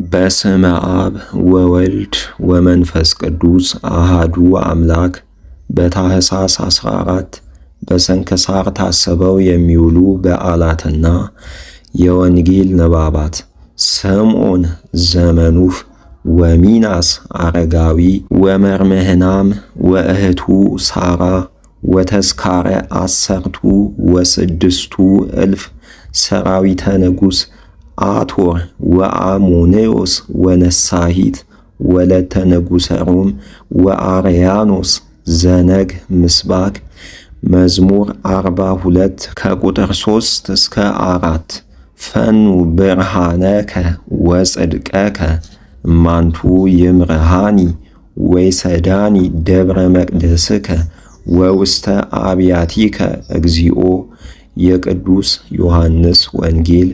በስመ አብ ወወልድ ወመንፈስ ቅዱስ አሃዱ አምላክ። በታኅሳስ 14 በስንክሳር ታስበው የሚውሉ በዓላትና የወንጌል ንባባት ስምዖን ዘመኑፍ ወሚናስ አረጋዊ ወመርምህናም ወእህቱ ሳራ ወተስካረ 16 እልፍ ሰራዊተ ንጉሥ አቶር ወአሞኔዎስ ወነሳሂት ወለተ ንጉሠ ሮም ወአርያኖስ ዘነግ ምስባክ። መዝሙር 42 ከቁጥር 3 እስከ 4 ፈኑ ብርሃነከ ወጽድቀከ እማንቱ ይምርሃኒ ወይሰዳኒ ደብረ መቅደስከ ወውስተ አብያቲከ እግዚኦ። የቅዱስ ዮሐንስ ወንጌል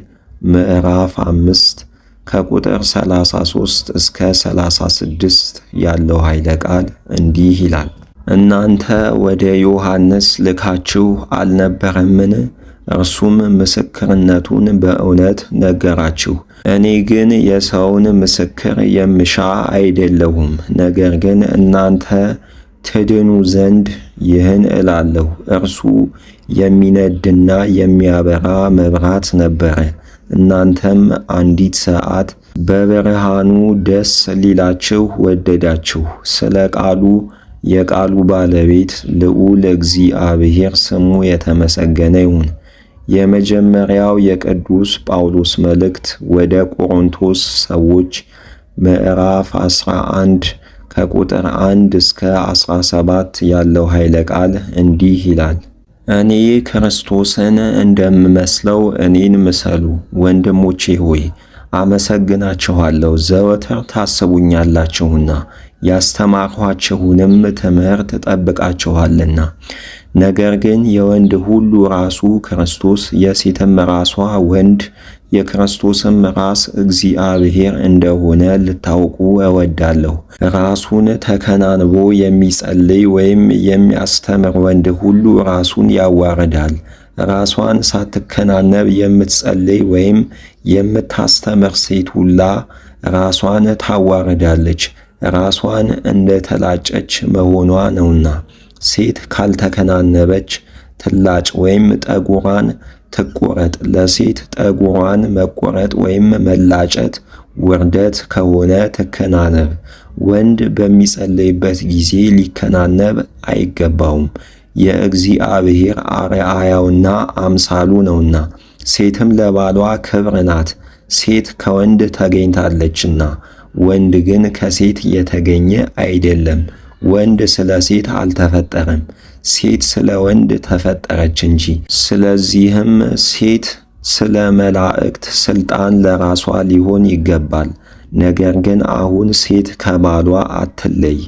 ምዕራፍ 5 ከቁጥር 33 እስከ 36 ያለው ኃይለ ቃል እንዲህ ይላል። እናንተ ወደ ዮሐንስ ልካችሁ አልነበረምን? እርሱም ምስክርነቱን በእውነት ነገራችሁ። እኔ ግን የሰውን ምስክር የምሻ አይደለሁም፣ ነገር ግን እናንተ ትድኑ ዘንድ ይህን እላለሁ። እርሱ የሚነድና የሚያበራ መብራት ነበረ። እናንተም አንዲት ሰዓት በብርሃኑ ደስ ሊላችሁ ወደዳችሁ። ስለ ቃሉ የቃሉ ባለቤት ልዑል እግዚአብሔር ስሙ የተመሰገነ ይሁን። የመጀመሪያው የቅዱስ ጳውሎስ መልእክት ወደ ቆሮንቶስ ሰዎች ምዕራፍ 11 ከቁጥር 1 እስከ 17 ያለው ኃይለ ቃል እንዲህ ይላል። እኔ ክርስቶስን እንደምመስለው እኔን ምሰሉ። ወንድሞቼ ሆይ አመሰግናችኋለሁ፣ ዘወትር ታስቡኛላችሁና ያስተማርኋችሁንም ትምህርት ጠብቃችኋልና። ነገር ግን የወንድ ሁሉ ራሱ ክርስቶስ፣ የሴትም ራሷ ወንድ፣ የክርስቶስም ራስ እግዚአብሔር እንደሆነ ልታውቁ እወዳለሁ። ራሱን ተከናንቦ የሚጸልይ ወይም የሚያስተምር ወንድ ሁሉ ራሱን ያዋርዳል። ራሷን ሳትከናነብ የምትጸልይ ወይም የምታስተምር ሴት ሁላ ራሷን ታዋርዳለች፣ ራሷን እንደ ተላጨች መሆኗ ነውና። ሴት ካልተከናነበች ትላጭ ወይም ጠጉሯን ትቆረጥ። ለሴት ጠጉሯን መቆረጥ ወይም መላጨት ውርደት ከሆነ ትከናነብ። ወንድ በሚጸልይበት ጊዜ ሊከናነብ አይገባውም፣ የእግዚአብሔር አርአያውና አምሳሉ ነውና። ሴትም ለባሏ ክብር ናት፣ ሴት ከወንድ ተገኝታለችና፣ ወንድ ግን ከሴት የተገኘ አይደለም። ወንድ ስለ ሴት አልተፈጠረም፣ ሴት ስለ ወንድ ተፈጠረች እንጂ። ስለዚህም ሴት ስለ መላእክት ሥልጣን ለራሷ ሊሆን ይገባል። ነገር ግን አሁን ሴት ከባሏ አትለይ፣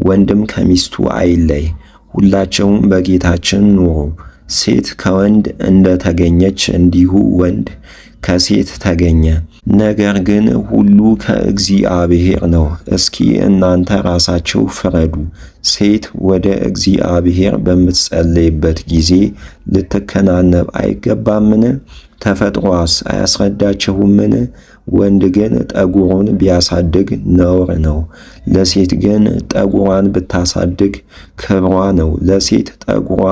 ወንድም ከሚስቱ አይለይ። ሁላቸውም በጌታችን ኑሩ። ሴት ከወንድ እንደ ተገኘች እንዲሁ ወንድ ከሴት ተገኘ። ነገር ግን ሁሉ ከእግዚአብሔር ነው። እስኪ እናንተ ራሳችሁ ፍረዱ። ሴት ወደ እግዚአብሔር በምትጸልይበት ጊዜ ልትከናነብ አይገባምን? ተፈጥሮአስ አያስረዳችሁምን? ወንድ ግን ጠጉሩን ቢያሳድግ ነውር ነው፣ ለሴት ግን ጠጉሯን ብታሳድግ ክብሯ ነው። ለሴት ጠጉሯ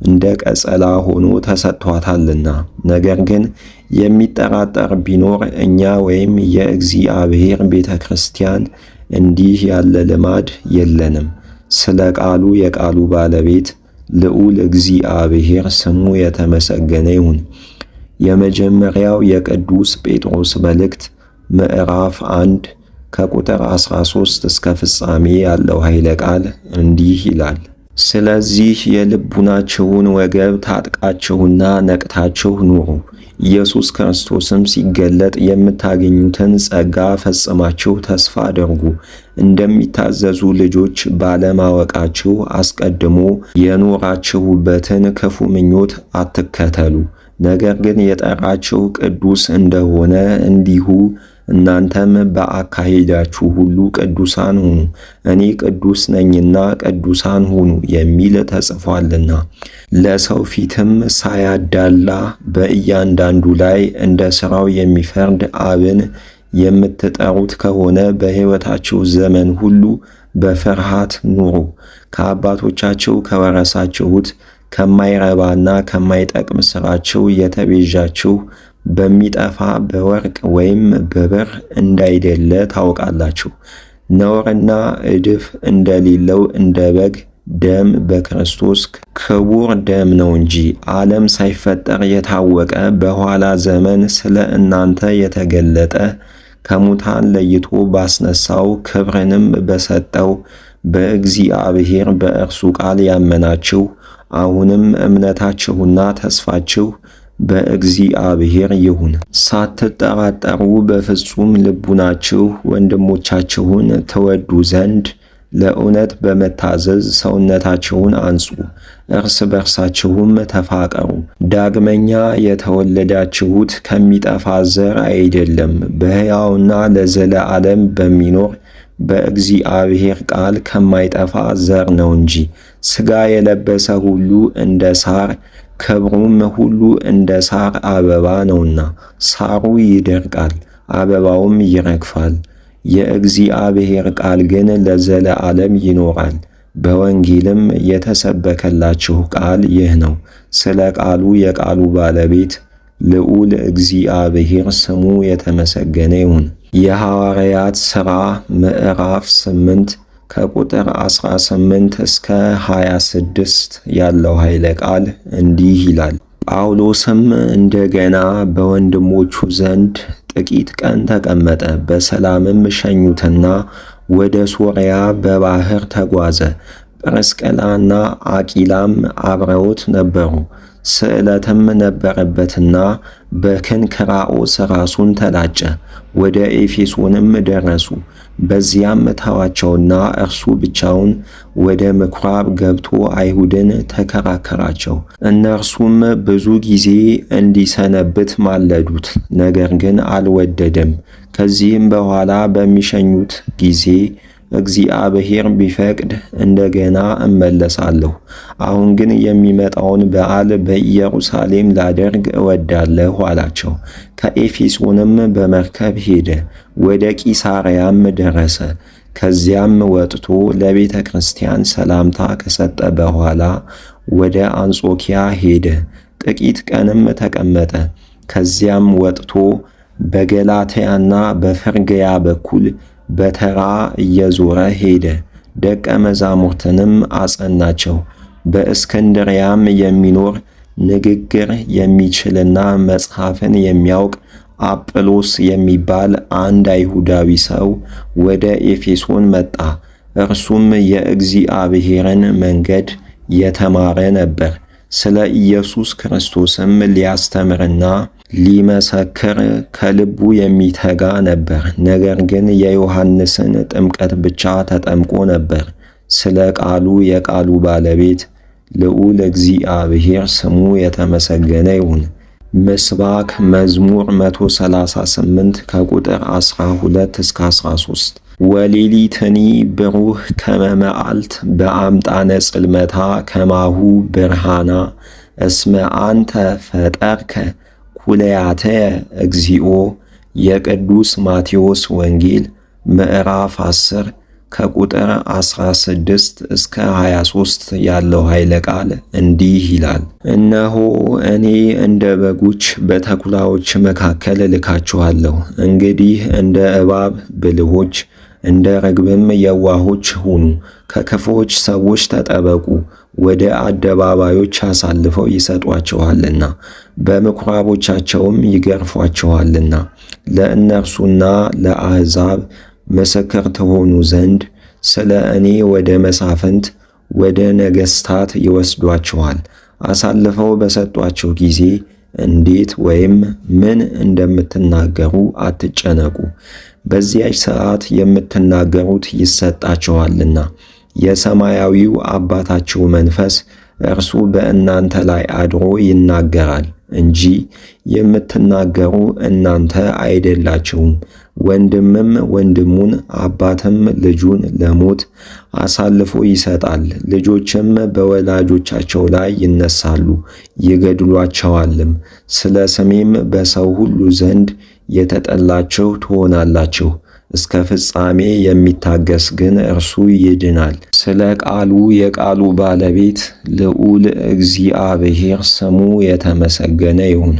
እንደ ቀጸላ ሆኖ ተሰጥቷታልና። ነገር ግን የሚጠራጠር ቢኖር እኛ ወይም የእግዚአብሔር ቤተ ክርስቲያን እንዲህ ያለ ልማድ የለንም። ስለ ቃሉ የቃሉ ባለቤት ልዑል እግዚአብሔር ስሙ የተመሰገነ ይሁን። የመጀመሪያው የቅዱስ ጴጥሮስ መልእክት ምዕራፍ 1 ከቁጥር 13 እስከ ፍጻሜ ያለው ኃይለ ቃል እንዲህ ይላል። ስለዚህ የልቡናችሁን ወገብ ታጥቃችሁና ነቅታችሁ ኑሩ። ኢየሱስ ክርስቶስም ሲገለጥ የምታገኙትን ጸጋ ፈጽማችሁ ተስፋ አድርጉ። እንደሚታዘዙ ልጆች ባለማወቃችሁ አስቀድሞ የኖራችሁበትን ክፉ ምኞት አትከተሉ። ነገር ግን የጠራችሁ ቅዱስ እንደሆነ እንዲሁ እናንተም በአካሄዳችሁ ሁሉ ቅዱሳን ሁኑ፣ እኔ ቅዱስ ነኝና ቅዱሳን ሁኑ የሚል ተጽፏልና። ለሰው ፊትም ሳያዳላ በእያንዳንዱ ላይ እንደ ሥራው የሚፈርድ አብን የምትጠሩት ከሆነ በሕይወታችሁ ዘመን ሁሉ በፍርሃት ኑሩ። ከአባቶቻችሁ ከወረሳችሁት ከማይረባና ከማይጠቅም ሥራችሁ የተቤዣችሁ በሚጠፋ በወርቅ ወይም በብር እንዳይደለ ታውቃላችሁ። ነውርና እድፍ እንደሌለው እንደ በግ ደም በክርስቶስ ክቡር ደም ነው እንጂ ዓለም ሳይፈጠር የታወቀ በኋላ ዘመን ስለ እናንተ የተገለጠ ከሙታን ለይቶ ባስነሳው ክብርንም በሰጠው በእግዚአብሔር በእርሱ ቃል ያመናችሁ አሁንም እምነታችሁና ተስፋችሁ በእግዚአብሔር ይሁን። ሳትጠራጠሩ በፍጹም ልቡናችሁ ወንድሞቻችሁን ትወዱ ዘንድ ለእውነት በመታዘዝ ሰውነታችሁን አንጹ፣ እርስ በርሳችሁም ተፋቀሩ። ዳግመኛ የተወለዳችሁት ከሚጠፋ ዘር አይደለም፣ በሕያውና ለዘለዓለም በሚኖር በእግዚአብሔር ቃል ከማይጠፋ ዘር ነው እንጂ። ሥጋ የለበሰ ሁሉ እንደ ሣር ክብሩም ሁሉ እንደ ሣር አበባ ነውና፣ ሣሩ ይደርቃል፣ አበባውም ይረግፋል። የእግዚአብሔር ቃል ግን ለዘለዓለም ይኖራል። በወንጌልም የተሰበከላችሁ ቃል ይህ ነው። ስለ ቃሉ የቃሉ ባለቤት ልዑል እግዚአብሔር ስሙ የተመሰገነ ይሁን። የሐዋርያት ሥራ ምዕራፍ 8 ከቁጥር 18 እስከ 26 ያለው ኃይለ ቃል እንዲህ ይላል። ጳውሎስም እንደገና በወንድሞቹ ዘንድ ጥቂት ቀን ተቀመጠ። በሰላምም ሸኙትና ወደ ሶርያ በባሕር ተጓዘ። ጵርስቅላና አቂላም አብረውት ነበሩ። ስዕለትም ነበረበትና በክንክራኦስ ራሱን ተላጨ። ወደ ኤፌሶንም ደረሱ። በዚያም ተዋቸውና እርሱ ብቻውን ወደ ምኵራብ ገብቶ አይሁድን ተከራከራቸው። እነርሱም ብዙ ጊዜ እንዲሰነብት ማለዱት፣ ነገር ግን አልወደደም። ከዚህም በኋላ በሚሸኙት ጊዜ እግዚአብሔር ቢፈቅድ እንደገና እመለሳለሁ። አሁን ግን የሚመጣውን በዓል በኢየሩሳሌም ላደርግ እወዳለሁ አላቸው። ከኤፌሶንም በመርከብ ሄደ፣ ወደ ቂሳርያም ደረሰ። ከዚያም ወጥቶ ለቤተ ክርስቲያን ሰላምታ ከሰጠ በኋላ ወደ አንጾኪያ ሄደ። ጥቂት ቀንም ተቀመጠ። ከዚያም ወጥቶ በገላትያና በፍርግያ በኩል በተራ እየዞረ ሄደ። ደቀ መዛሙርትንም አጸናቸው። በእስክንድርያም የሚኖር ንግግር የሚችልና መጽሐፍን የሚያውቅ አጵሎስ የሚባል አንድ አይሁዳዊ ሰው ወደ ኤፌሶን መጣ። እርሱም የእግዚአብሔርን መንገድ የተማረ ነበር። ስለ ኢየሱስ ክርስቶስም ሊያስተምርና ሊመሰክር ከልቡ የሚተጋ ነበር። ነገር ግን የዮሐንስን ጥምቀት ብቻ ተጠምቆ ነበር። ስለ ቃሉ የቃሉ ባለቤት ልዑል እግዚአብሔር ስሙ የተመሰገነ ይሁን። ምስባክ መዝሙር 138 ከቁጥር 12 እስከ 13 ወሌሊትኒ ብሩህ ከመ መዓልት በአምጣነ ጽልመታ ከማሁ ብርሃና እስመ አንተ ፈጠርከ ኩለያተየ እግዚኦ። የቅዱስ ማቴዎስ ወንጌል ምዕራፍ 10 ከቁጥር 16 እስከ 23 ያለው ኃይለ ቃል እንዲህ ይላል። እነሆ እኔ እንደ በጎች በተኩላዎች መካከል እልካችኋለሁ። እንግዲህ እንደ እባብ ብልሆች እንደ ርግብም የዋሆች ሁኑ። ከክፉዎች ሰዎች ተጠበቁ፣ ወደ አደባባዮች አሳልፈው ይሰጧችኋልና በምኵራቦቻቸውም ይገርፏችኋልና። ለእነርሱና ለአሕዛብ ምስክር ትሆኑ ዘንድ ስለ እኔ ወደ መሳፍንት ወደ ነገሥታት ይወስዷችኋል። አሳልፈው በሰጧቸው ጊዜ እንዴት ወይም ምን እንደምትናገሩ አትጨነቁ። በዚያች ሰዓት የምትናገሩት ይሰጣችኋልና የሰማያዊው አባታችሁ መንፈስ እርሱ በእናንተ ላይ አድሮ ይናገራል እንጂ የምትናገሩ እናንተ አይደላችሁም። ወንድምም ወንድሙን አባትም ልጁን ለሞት አሳልፎ ይሰጣል። ልጆችም በወላጆቻቸው ላይ ይነሳሉ ይገድሏቸዋልም። ስለ ስሜም በሰው ሁሉ ዘንድ የተጠላችሁ ትሆናላችሁ። እስከ ፍጻሜ የሚታገስ ግን እርሱ ይድናል። ስለ ቃሉ የቃሉ ባለቤት ልዑል እግዚአብሔር ስሙ የተመሰገነ ይሁን።